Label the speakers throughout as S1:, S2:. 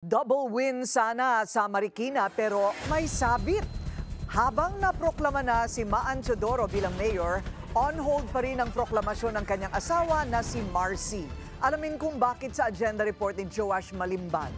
S1: Double win sana sa Marikina pero may sabit. Habang naproklama na si Maan Teodoro bilang mayor, on hold pa rin ang proklamasyon ng kanyang asawa na si Marcy. Alamin kung bakit sa agenda report ni Joash Malimban.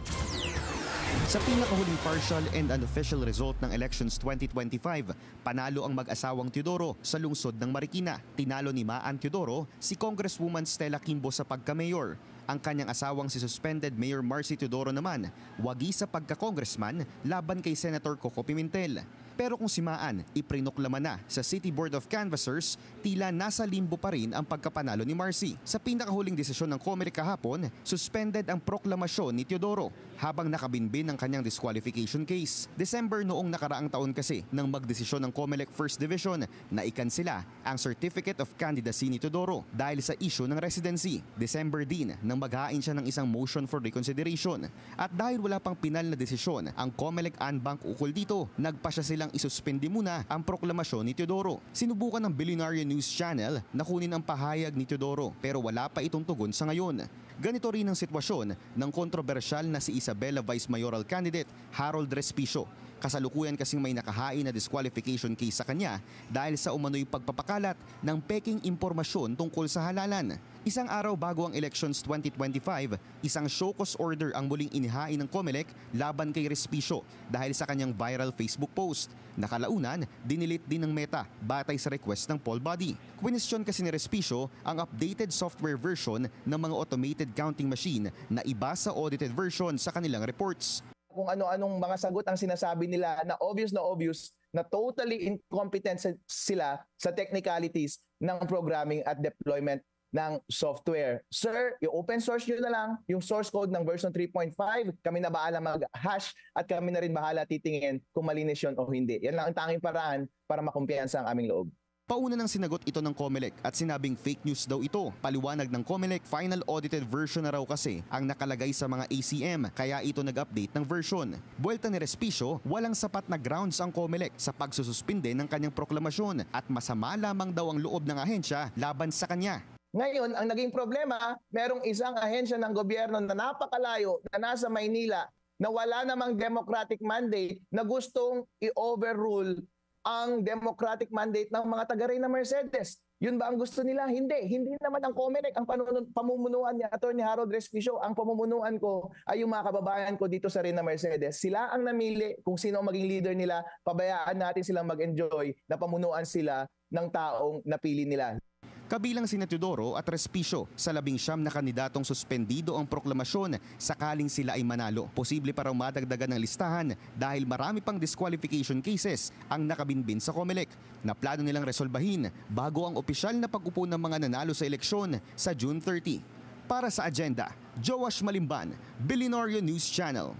S2: Sa pinakahuling partial and unofficial result ng elections 2025, panalo ang mag-asawang Teodoro sa lungsod ng Marikina. Tinalo ni Maan Teodoro si Congresswoman Stella Kimbo sa pagka-mayor. Ang kanyang asawang si suspended Mayor Marcy Teodoro naman, wagi sa pagka-congressman laban kay Senator Coco Pimentel. Pero kung si Maan iprinoklama na sa City Board of Canvassers, tila nasa limbo pa rin ang pagkapanalo ni Marcy. Sa pinakahuling desisyon ng COMELEC kahapon, suspended ang proklamasyon ni Teodoro habang nakabinbin ang kanyang disqualification case. December noong nakaraang taon kasi nang magdesisyon ng COMELEC First Division na ikansela ang Certificate of Candidacy ni Teodoro dahil sa issue ng residency. December din nang maghain siya ng isang motion for reconsideration. At dahil wala pang pinal na desisyon ang COMELEC Anbank ukol dito, nagpa siya silang isuspindi muna ang proklamasyon ni Teodoro. Sinubukan ng Billionaire News Channel na kunin ang pahayag ni Teodoro pero wala pa itong tugon sa ngayon. Ganito rin ang sitwasyon ng kontrobersyal na si Isabela Vice Mayoral candidate Harold Respicio. Kasalukuyan kasing may nakahain na disqualification case sa kanya dahil sa umano'y pagpapakalat ng peking impormasyon tungkol sa halalan. Isang araw bago ang elections 2025, isang show cause order ang muling inihain ng COMELEC laban kay Respicio dahil sa kanyang viral Facebook post. Nakalaunan, dinilit din ng Meta batay sa request ng poll body. Kwinesyon kasi ni Respicio ang updated software version ng mga automated counting machine na iba sa audited version sa kanilang reports.
S3: Kung ano-anong mga sagot ang sinasabi nila na obvious na totally incompetent sila sa technicalities ng programming at deployment ng software. Sir, i-open source nyo na lang yung source code ng version 3.5. Kami na bahala mag-hash at kami na rin bahala titingin kung malinis yun o hindi. Yan lang ang tanging paraan para makumpiyansa ang aming loob.
S2: Pauna nang sinagot ito ng COMELEC at sinabing fake news daw ito. Paliwanag ng COMELEC, final audited version na raw kasi ang nakalagay sa mga ACM kaya ito nag-update ng version. Buwelta ni Respicio, walang sapat na grounds ang COMELEC sa pagsususpinde ng kanyang proklamasyon at masama lamang daw ang loob ng ahensya laban sa kanya.
S3: Ngayon, ang naging problema, merong isang ahensya ng gobyerno na napakalayo na nasa Maynila na wala namang democratic mandate na gustong i-overrule ang democratic mandate ng mga taga-Reyna Mercedes. Yun ba ang gusto nila? Hindi. Hindi naman ang COMELEC ang pamumunuan ni Atty. Harold Respicio. Ang pamumunuan ko ay yung mga kababayan ko dito sa Reyna Mercedes. Sila ang namili kung sino ang maging leader nila. Pabayaan natin silang mag-enjoy na pamunuan sila ng taong napili nila.
S2: Kabilang sina Teodoro at Respicio sa 19 na kandidatong suspendido ang proklamasyon sakaling sila ay manalo. Posible pa raw madagdagan ng listahan dahil marami pang disqualification cases ang nakabinbin sa COMELEC na plano nilang resolbahin bago ang opisyal na pag-upo ng mga nanalo sa eleksyon sa June 30. Para sa agenda, Joash Malimban, Billionaire News Channel.